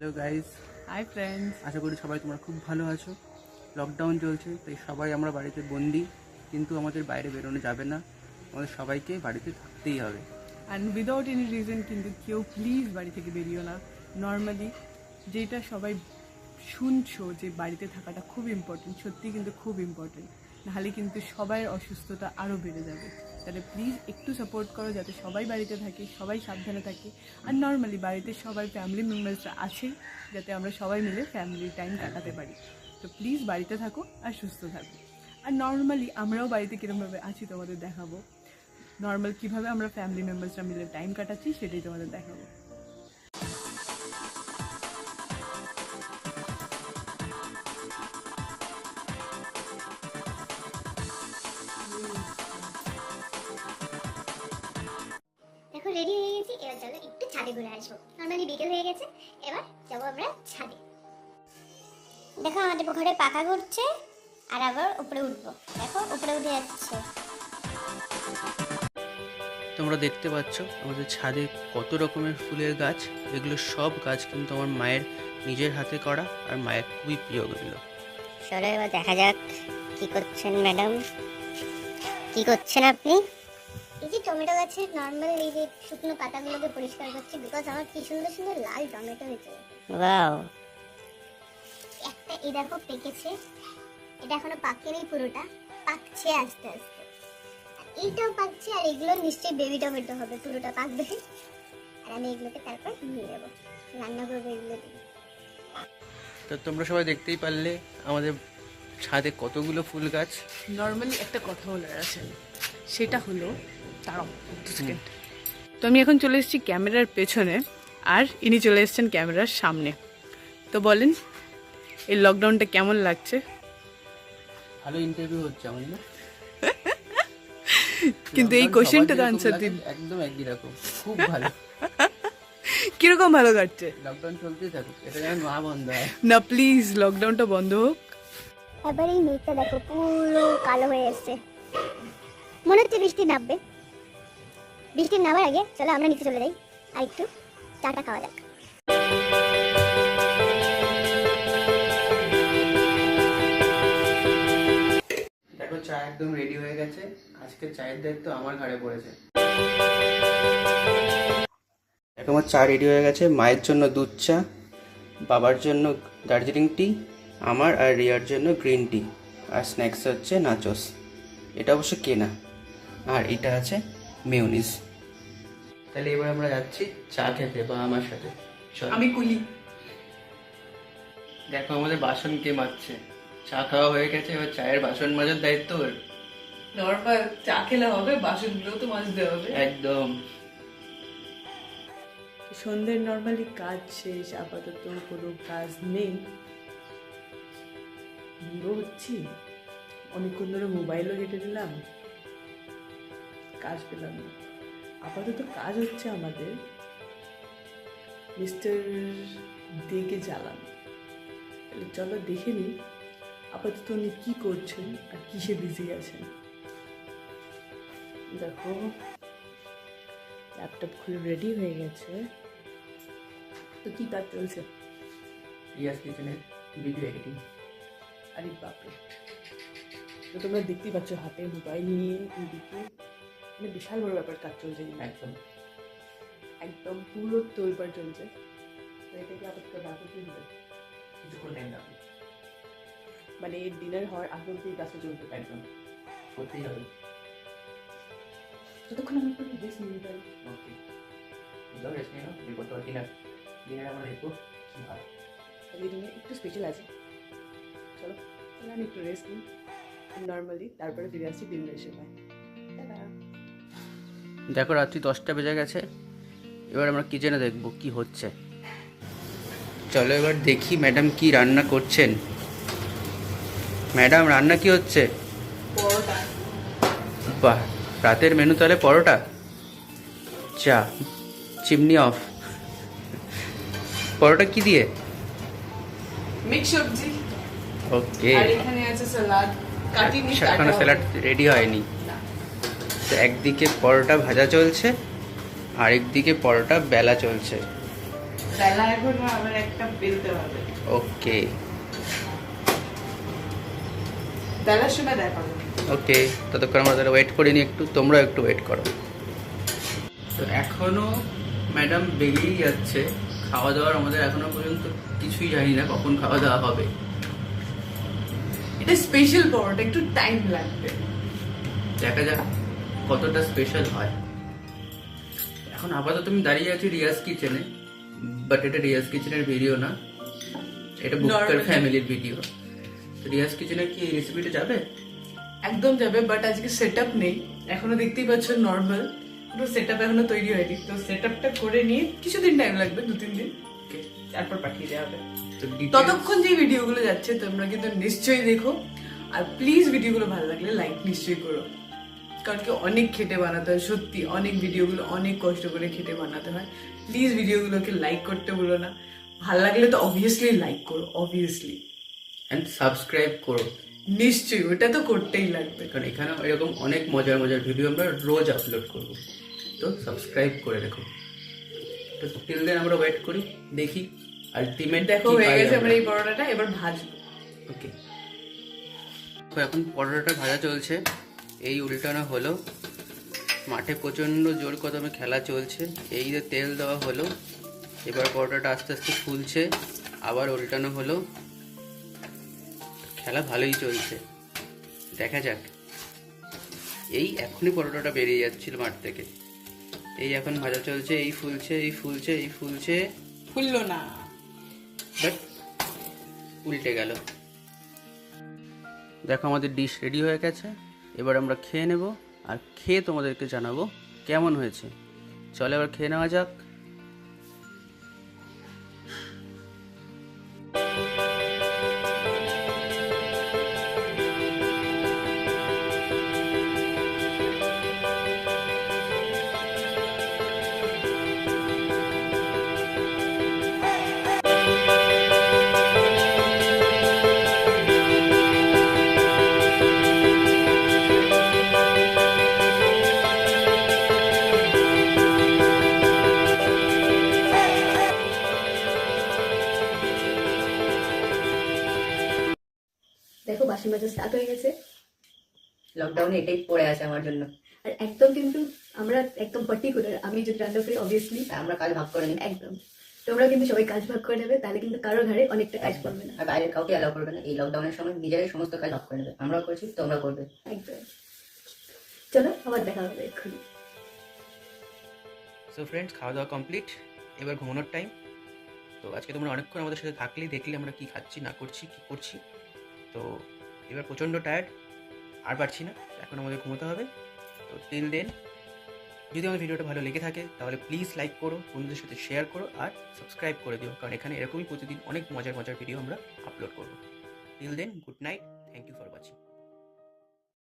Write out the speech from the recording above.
Hello guys, hi friends. আশা করি সবাই তোমরা খুব ভালো আছো। লকডাউন চলছে, তাই সবাই আমরা বাড়িতে বন্দি, কিন্তু আমাদের বাইরে বেরোনো যাবে না। আমাদের সবাইকে বাড়িতে থাকতেই হবে। অ্যান্ড উইদাউট এনি রিজন কিন্তু কেউ প্লিজ বাড়ি থেকে বেরিও না। নর্মালি যেটা সবাই শুনছো যে বাড়িতে থাকাটা খুব ইম্পর্টেন্ট, সত্যি কিন্তু খুব ইম্পর্টেন্ট, নাহলে কিন্তু সবার অসুস্থতা আরও বেড়ে যাবে। তাহলে প্লিজ একটু সাপোর্ট করো যাতে সবাই বাড়িতে থাকে, সবাই সাবধানে থাকে। আর নর্মালি বাড়িতে সবাই ফ্যামিলি মেম্বার্সরা আছেই, যাতে আমরা সবাই মিলে ফ্যামিলি টাইম কাটাতে পারি। তো প্লিজ বাড়িতে থাকো আর সুস্থ থাকো। আর নর্মালি আমরাও বাড়িতে কীরকমভাবে আছি তোমাদের দেখাবো। নর্মাল কীভাবে আমরা ফ্যামিলি মেম্বার্সরা মিলে টাইম কাটাচ্ছি সেটাই তোমাদের দেখাবো। দেখো রেডি হয়ে গেছি, এবার চলো একটু ছাদে ঘুরে আসবো। নর্মালি বিকেল হয়ে গেছে, এবার যাবো আমরা ছাদে। দেখো আমাদের ঘরে পাখা ঘুরছে আর আবার উপরে উঠবো। দেখো উপরে উঠে যাচ্ছে। তোমরা দেখতে পাচ্ছ আমাদের ছাদে কত রকমের ফুলের গাছ। এগুলো সব গাছ কিন্তু আমার মায়ের নিজের হাতে করা, আর মায়ের খুবই প্রিয় এগুলো। চলো এবার দেখা যাক কি করছেন ম্যাডাম। কি করছেন আপনি? এই যে টমেটো গাছের নর্মাল এই যে শুকনো পাতাগুলোকে পরিষ্কার করছি, বিকজ আমার কি সুন্দর সুন্দর লাল টমেটো হয়েছে। ওয়াও! একটা এই দেখো পেকেছে, এটা এখনো পাকেনি, পুরোটা পাকছে আস্তে আস্তে। আর এইটাও পাকছে, আর এগুলো নিশ্চয়ই বেবি টমেটো হবে, পুরোটা পাকবে। আর আমি এগুলোকে তারপর নিয়ে যাবো, রান্না করবো এগুলো দিয়ে। তো তোমরা সবাই দেখতেই পারলে আমাদের ছাদে কতগুলো ফুল গাছ। নর্মালি একটা কথা বলার আছে, সেটা হলো দাঁড়াও 2 সেকেন্ড। তো আমি এখন চলে এসেছি ক্যামেরার পেছনে, আর ইনি চলে এসেছেন ক্যামেরার সামনে। তো বলেন এই লকডাউনটা কেমন লাগছে? ভালো ইন্টারভিউ হচ্ছে আমাদের না? কিন্তু এই কোশ্চেনটা তো আনসার দিন। একদম একই রকম, খুব ভালো। কিরকম ভালো কাটছে? লকডাউন চলতেই থাকুক, এটা যেন না বন্ধ হয়। না প্লিজ লকডাউনটা বন্ধ হোক। এবার এই মেঘটা দেখো পুরো কালো হয়ে এসছে, মনে হচ্ছে বৃষ্টি নামবে। বৃষ্টি নামার আগে চলো আমরা নিচে চলে যাই আর একটু চাটা খাওয়া যাক। দেখো চা একদম রেডি হয়ে গেছে। আজকে চায়ের দায়িত্ব আমার ঘাড়ে পড়েছে। দেখো আমার চা রেডি হয়ে গেছে। মায়ের জন্য দুধ চা, বাবার জন্য দার্জিলিং টি, আমার আর রিয়ার জন্য গ্রিন টি, আর স্ন্যাক্স হচ্ছে নাচোস। এটা অবশ্য কেনা। আর এটা আছে মেয়োনিজ। তাহলে এবার আমরা যাচ্ছি চা খেতে, বা আমার সাথে। চলো। আমি কুলি। দেখো আমাদের বাসন কে মাজছে। চা খাওয়া হয়ে গেছে, এবার চায়ের বাসন মাজার দায়িত্ব ওর। নর্মাল চা খেলে হবে, বাসনগুলো তো মাজতে হবে। একদম। সন্ধ্যের নর্মালি কাজ শেষ, আপাতত কোনো কাজ নেই। বুড়ো হচ্ছি, অনেকক্ষণ ধরে মোবাইলও ঘেটে দিলাম, কাজ পেলাম না। আপাতত কাজ হচ্ছে আমাদের মিস্টার দেকে জ্বালানো। তাহলে চলো দেখে নিই আপাতত উনি কী করছেন আর কিসে বিজি আছেন। দেখো ল্যাপটপ খুলে রেডি হয়ে গেছে। তো কি কাজ চলছে? রিয়াজ কিচেনের ভিডিও এডিটিং। আরে বাপরে! তো তোমরা দেখতেই পাচ্ছ হাতে মোবাইল নিয়ে এইদিকে, মানে বিশাল বড় ব্যাপার কাজ চলছে। একদম একদম পুরো তোলপাড় চলছে। তো এটাকে আপাতত ডাকো কি হবে? কিছুক্ষণ টাইম লাগবে। মানে ডিনার হওয়ার আগে অব্দি কাজটা চলবে। একদম করতেই হবে। ততক্ষণ আমি একটু রেস্ট নিয়ে নিতে পারি। ওকে, যাও রেস্ট নিয়ে নাও, এরপর তো ডিনার আমরা দেখবো কী হয়। তাহলে ডিনার একটু স্পেশাল আছে। চলো তাহলে আমি একটু রেস্ট নিই নর্মালি, তারপরে ফিরে আসছি ডিনারের সময়। দেখো রাত্রি 10টা বেজে গেছে। এবার আমরা কিচেনে দেখবো কি হচ্ছে। চলো এবার দেখি ম্যাডাম কি রান্না করছেন। ম্যাডাম রান্না কি হচ্ছে? পরোটা। বাহ, রাতের মেনু তাহলে পরোটা। চা, চিমনি অফ। পরোটা কি দিয়ে? মিক্স সবজি। ওকে, আর এখানে আছে স্যালাড, কাটিনি। এখনো স্যালাড রেডি হয়নি। তো একদিকে পরোটা ভাজা চলছে, আরেকদিকে পরোটা বেলা চলছে। বেলা এখনো আবার একটা বেলতে হবে, ওকে বেলার সময় দেখা হবে। ওকে, ততক্ষণ আমরা তাহলে ওয়েট করিনি, একটু তোমরা একটু ওয়েট করো। তো এখনো ম্যাডাম বেরিয়েই যাচ্ছে, খাওয়া দাওয়ার আমাদের এখনো পর্যন্ত কিছুই জানি না কখন খাওয়া দাওয়া হবে। এটা স্পেশাল পরোটা, একটু টাইম লাগবে। দেখা যাক কতটা স্পেশাল হয়। এখন আপাতত তুমি দাঁড়িয়ে আছি রিয়াজ কিচেনে, বাট এটা রিয়াজ কিচেনের ভিডিও না, এটা বুককার Normal. ফ্যামিলির ভিডিও। তো রিয়াজ কিচেনে কি এই রেসিপিটা যাবে? একদম যাবে, বাট আজকে সেটআপ নেই, এখনো দেখতেই পাচ্ছ নর্মাল, পুরো সেটআপ এখনো তৈরি হয়নি। তো সেটআপটা করে নিয়ে কিছুদিন টাইম লাগবে, 2-3 দিন, তারপর পাঠিয়ে দেওয়া হবে। তো ততক্ষণ যে ভিডিওগুলো যাচ্ছে তোমরা কিন্তু নিশ্চয়ই দেখো, আর প্লিজ ভিডিওগুলো ভালো লাগলে লাইক নিশ্চয়ই করো, কারণ কি অনেক খেটে বানাতে হয়, সত্যি অনেক ভিডিওগুলো অনেক কষ্ট করে খেটে বানাতে হয়। প্লিজ ভিডিওগুলোকে লাইক করতে বলো না, ভালো লাগলে তো অবভিয়াসলি লাইক করো, অবভিয়াসলি অ্যান্ড সাবস্ক্রাইব করো নিশ্চয়ই, ওটা তো করতেই লাগবে। কারণ এখানে এরকম অনেক মজার মজার ভিডিও আমরা রোজ আপলোড করব, তো সাবস্ক্রাইব করে রাখো। তো টিল দেন আমরা ওয়েট করি, দেখি আলটিমেট দেখো হয়ে গেছে আমার এই পরোটাটা, এবার ভাজবো। ওকে, তো এখন পরোটাটা ভাজা চলছে, এই উল্টানো হলো, মাঠে প্রচণ্ড জোর কদমে খেলা চলছে, এই যে তেল দেওয়া হলো, এবার পরোটাটা আস্তে আস্তে ফুলছে, আবার উল্টানো হলো, খেলা ভালোই চলছে, দেখা যাক। এই এখনই পরোটাটা বেরিয়ে যাচ্ছিল মাঠ থেকে, এই এখন ভাজা চলছে, এই ফুলছে এই ফুলছে এই ফুলছে, ফুললো না, বাট উল্টে গেল। দেখো আমাদের ডিশ রেডি হয়ে গেছে, এবার আমরা খেয়ে নেব, আর খেয়ে তোমাদেরকে জানাবো কেমন হয়েছে। চলে এবার খেয়ে নেওয়া যাক। দেখো বাসি মাজা স্টার্ট হয়ে গেছে, লকডাউনে এটাই পড়ে আছে আমার জন্য। আর একদম কিন্তু আমরা একদম পার্টিকুলার, আমি যদি রান্না করি অবভিয়াসলি আমরা কাজ ভাগ করে নিই, একদম, তোমরা কিন্তু সবাই কাজ ভাগ করে নেবে, তাহলে কিন্তু কারোর ঘাড়ে অনেকটা কাজ পড়বে না। আর বাইরের কাউকে অ্যালাউ করবে না। এই লকডাউনের সময় নিজেরাই সমস্ত কাজ ভাগ করে নেবে, আমরাও করছি তোমরা করবে। একদম, চলো আবার দেখা হবে এক্ষুনি। সো ফ্রেন্ডস, খাওয়া দাওয়া কমপ্লিট, এবার ঘুমানোর টাইম। তো আজকে তোমরা অনেকক্ষণ আমাদের সাথে থাকলেই দেখলে আমরা কি খাচ্ছি না করছি কি করছি। তো এবার প্রচণ্ড টায়ার্ড, আর পারছি না, এখন আমাদের ঘুমোতে হবে। তো টিল দেন, যদি আমার ভিডিওটা ভালো লেগে থাকে তাহলে প্লিজ লাইক করো, বন্ধুদের সাথে শেয়ার করো, আর সাবস্ক্রাইব করে দিও, কারণ এখানে এরকমই প্রতিদিন অনেক মজার মজার ভিডিও আমরা আপলোড করবো। Till then, good night, thank you for watching.